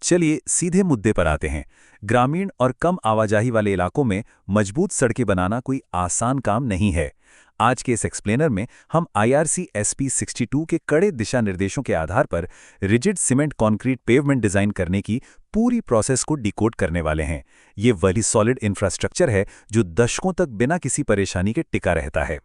चलिए सीधे मुद्दे पर आते हैं। ग्रामीण और कम आवाजाही वाले इलाकों में मजबूत सड़कें बनाना कोई आसान काम नहीं है। आज के इस एक्सप्लेनर में हम IRC-SP 62 के कड़े दिशा निर्देशों के आधार पर rigid cement concrete pavement design करने की पूरी प्रोसेस को डिकोड करने वाले हैं। ये वही सॉलिड इंफ्रास्ट्रक्चर है जो दशकों तक बिना किसी परेशानी के टिका रहता है।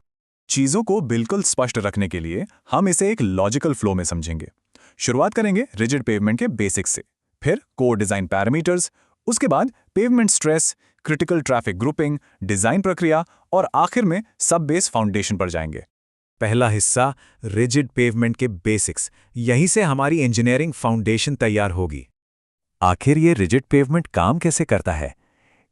चीजों को बिल्कुल स्पष्ट रखने के लिए हम इसे एक लॉजिकल फ्लो में समझेंगे। शुरुआत करेंगे रिजिड पेवमेंट के बेसिक्स से, फिर कोर डिजाइन पैरामीटर्स, उसके बाद pavement stress, critical traffic grouping, design प्रक्रिया और आखिर में सब बेस फाउंडेशन पर जाएंगे। पहला हिस्सा रिजिड पेवमेंट के बेसिक्स, यहीं से हमारी इंजीनियरिंग फाउंडेशन तैयार होगी। आखिर ये रिजिड पेवमेंट काम कैसे करता है?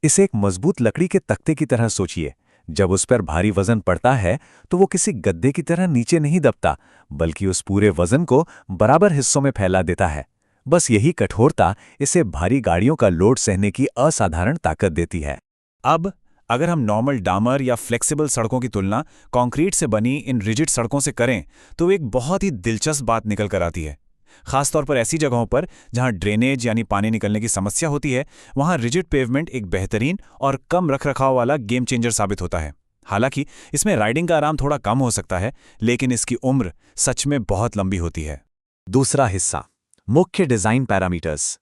इसे एक मजबूत लकड़ी के तख्ते की तरह सोचिए। जब उस पर भारी वजन पड़ता है तो वो किसी गद्दे की तरह नीचे नहीं दबता, बल्कि उस पूरे वजन को बराबर हिस्सों में फैला देता है। बस यही कठोरता इसे भारी गाड़ियों का लोड सहने की असाधारण ताकत देती है। अब अगर हम नॉर्मल डामर या फ्लेक्सिबल सड़कों की तुलना कंक्रीट से बनी इन रिजिड सड़कों से करें तो एक बहुत ही दिलचस्प बात निकल कर आती है। खासतौर पर ऐसी जगहों पर जहां ड्रेनेज यानी पानी निकलने की समस्या होती है, वहां रिजिड पेवमेंट एक बेहतरीन और कम रखरखाव वाला गेम चेंजर साबित होता है। हालांकि इसमें राइडिंग का आराम थोड़ा कम हो सकता है, लेकिन इसकी उम्र सच में बहुत लंबी होती है। दूसरा हिस्सा मुख्य डिजाइन पैरामीटर्स।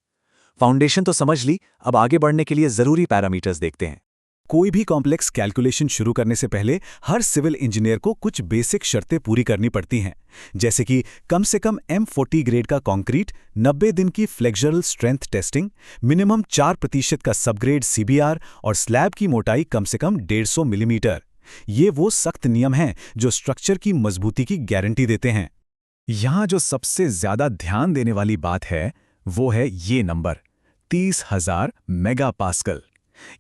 फाउंडेशन तो समझ ली, अब आगे बढ़ने के लिए जरूरी पैरामीटर्स देखते हैं। कोई भी कॉम्प्लेक्स कैलकुलेशन शुरू करने से पहले हर सिविल इंजीनियर को कुछ बेसिक शर्तें पूरी करनी पड़ती हैं, जैसे कि कम से कम M40 ग्रेड का कंक्रीट, 90 दिन की फ्लेक्सुरल स्ट्रेंथ टेस्टिंग, मिनिमम 4% का सबग्रेड CBR और स्लैब की मोटाई कम से कम 150 मिलीमीटर। ये वो सख्त नियम हैं जो स्ट्रक्चर की मजबूती की गारंटी देते हैं। यहां जो सबसे ज्यादा ध्यान देने वाली बात है वो है ये नंबर 30,000 मेगापास्कल।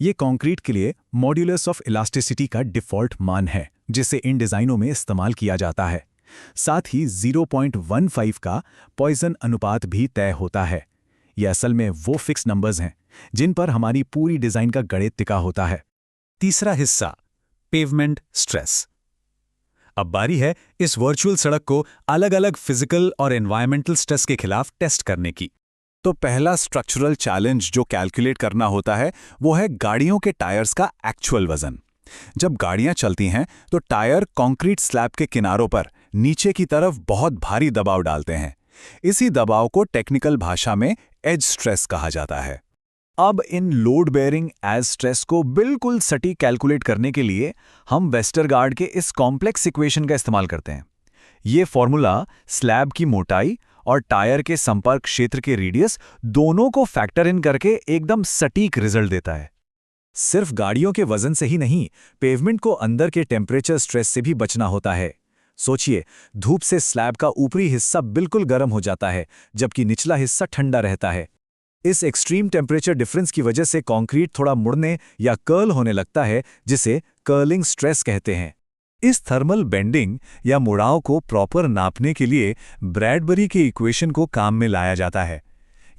ये कंक्रीट के लिए मॉड्यूलस ऑफ इलास्टिसिटी का डिफ़ॉल्ट मान है, जिसे इन डिज़ाइनों में इस्तेमाल किया जाता है। साथ ही 0.15 का पॉइजन अनुपात भी तय होता है। ये असल में वो फिक्स नंबर्स हैं जिन पर हमारी पूरी डिज़ाइन का गणित टिका होता है। तीसरा हिस्सा पेवमेंट स्ट्रेस। अब बारी है इस वर्चुअल सड़क को अलग अलग फिजिकल और एनवायरमेंटल स्ट्रेस के खिलाफ टेस्ट करने की। तो पहला स्ट्रक्चरल चैलेंज जो कैलकुलेट करना होता है वो है गाड़ियों के टायर्स का एक्चुअल वजन। जब गाड़ियां चलती हैं तो टायर कंक्रीट स्लैब के किनारों पर नीचे की तरफ बहुत भारी दबाव डालते हैं। इसी दबाव को टेक्निकल भाषा में एज स्ट्रेस कहा जाता है। अब इन लोड बेयरिंग एज स्ट्रेस को बिल्कुल सटीक कैलकुलेट करने के लिए हम वेस्टरगार्ड के इस कॉम्प्लेक्स इक्वेशन का इस्तेमाल करते हैं। ये फॉर्मूला स्लैब की मोटाई और टायर के संपर्क क्षेत्र के रेडियस दोनों को फैक्टर इन करके एकदम सटीक रिजल्ट देता है। सिर्फ गाड़ियों के वजन से ही नहीं, पेवमेंट को अंदर के टेम्परेचर स्ट्रेस से भी बचना होता है। सोचिए, धूप से स्लैब का ऊपरी हिस्सा बिल्कुल गर्म हो जाता है, जबकि निचला हिस्सा ठंडा रहता है। इस एक्सट्रीम टेम्परेचर डिफरेंस की वजह से कंक्रीट थोड़ा मुड़ने या कर्ल होने लगता है, जिसे कर्लिंग स्ट्रेस कहते हैं। इस थर्मल बेंडिंग या मुड़ाव को प्रॉपर नापने के लिए ब्रैडबरी के इक्वेशन को काम में लाया जाता है।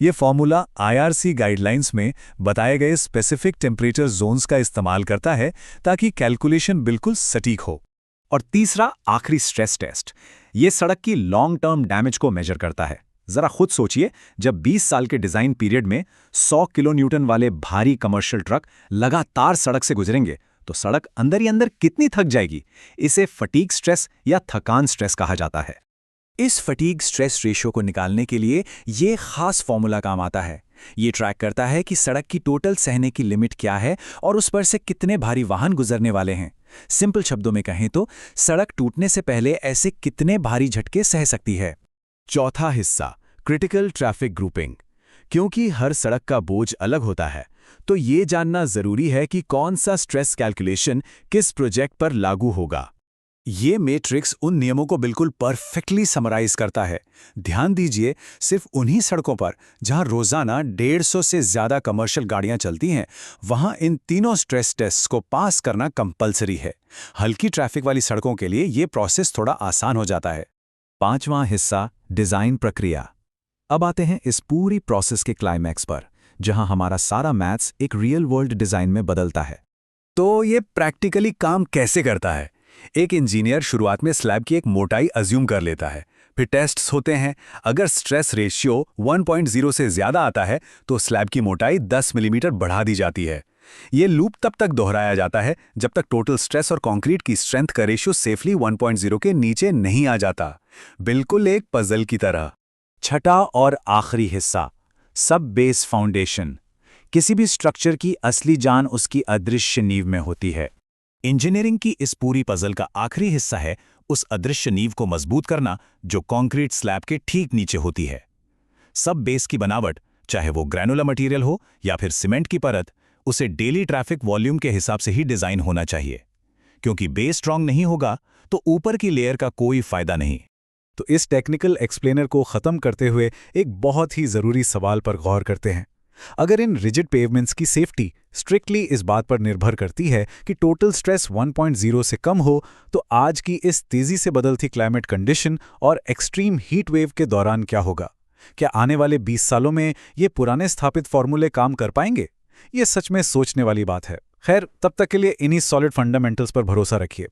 ये फॉर्मूला IRC गाइडलाइंस में बताए गए स्पेसिफिक टेम्परेचर जोन्स का इस्तेमाल करता है ताकि कैलकुलेशन बिल्कुल सटीक हो। और तीसरा आखिरी स्ट्रेस टेस्ट, ये सड़क की लॉन्ग टर्म डैमेज को मेजर करता है। जरा खुद सोचिए, जब 20 साल के डिजाइन पीरियड में 100 किलो न्यूटन वाले भारी कमर्शियल ट्रक लगातार सड़क से गुजरेंगे तो सड़क अंदर ही अंदर कितनी थक जाएगी। इसे फटीग स्ट्रेस या थकान स्ट्रेस कहा जाता है। इस फटीग स्ट्रेस रेशियो को निकालने के लिए ये खास फॉर्मूला काम आता है। ये ट्रैक करता है कि सड़क की टोटल सहने की लिमिट क्या है और उस पर से कितने भारी वाहन गुजरने वाले हैं। सिंपल शब्दों में कहें तो सड़क टूटने से पहले ऐसे कितने भारी झटके सह सकती है। चौथा हिस्सा क्रिटिकल ट्रैफिक ग्रुपिंग। क्योंकि हर सड़क का बोझ अलग होता है, तो ये जानना जरूरी है कि कौन सा स्ट्रेस कैलकुलेशन किस प्रोजेक्ट पर लागू होगा। ये मैट्रिक्स उन नियमों को बिल्कुल परफेक्टली समराइज करता है। ध्यान दीजिए, सिर्फ उन्हीं सड़कों पर जहां रोजाना 150 से ज्यादा कमर्शियल गाड़ियां चलती हैं, वहां इन तीनों स्ट्रेस टेस्ट्स को पास करना कंपलसरी है। हल्की ट्रैफिक वाली सड़कों के लिए ये प्रोसेस थोड़ा आसान हो जाता है। पांचवां हिस्सा डिजाइन प्रक्रिया। अब आते हैं इस पूरी प्रोसेस के क्लाइमैक्स पर, जहां हमारा सारा मैथ्स एक रियल वर्ल्ड डिजाइन में बदलता है। तो ये प्रैक्टिकली काम कैसे करता है? एक इंजीनियर शुरुआत में स्लैब की एक मोटाई अज्यूम कर लेता है, फिर टेस्ट्स होते हैं। अगर स्ट्रेस रेशियो 1.0 से ज़्यादा आता है तो स्लैब की मोटाई 10 मिलीमीटर बढ़ा दी जाती है। ये लूप तब तक दोहराया जाता है जब तक टोटल स्ट्रेस और कंक्रीट की स्ट्रेंथ का रेशियो सेफली 1.0 के नीचे नहीं आ जाता। बिल्कुल एक पजल की तरह। छठा और आखिरी हिस्सा, सब बेस फाउंडेशन। किसी भी स्ट्रक्चर की असली जान उसकी अदृश्य नींव में होती है। इंजीनियरिंग की इस पूरी पजल का आखिरी हिस्सा है उस अदृश्य नींव को मजबूत करना जो कंक्रीट स्लैब के ठीक नीचे होती है। सब बेस की बनावट, चाहे वो ग्रैनुलर मटेरियल हो या फिर सीमेंट की परत, उसे डेली ट्रैफिक वॉल्यूम के हिसाब से ही डिजाइन होना चाहिए, क्योंकि बेस स्ट्रांग नहीं होगा तो ऊपर की लेयर का कोई फायदा नहीं। तो इस टेक्निकल एक्सप्लेनर को खत्म करते हुए एक बहुत ही जरूरी सवाल पर गौर करते हैं। अगर इन रिजिड पेवमेंट्स की सेफ्टी स्ट्रिक्टली इस बात पर निर्भर करती है कि टोटल स्ट्रेस 1.0 से कम हो, तो आज की इस तेजी से बदलती क्लाइमेट कंडीशन और एक्सट्रीम हीट वेव के दौरान क्या होगा? क्या आने वाले 20 सालों में ये पुराने स्थापित फॉर्मूले काम कर पाएंगे? ये सच में सोचने वाली बात है। खैर, तब तक के लिए इन्हीं सॉलिड फंडामेंटल्स पर भरोसा रखिए।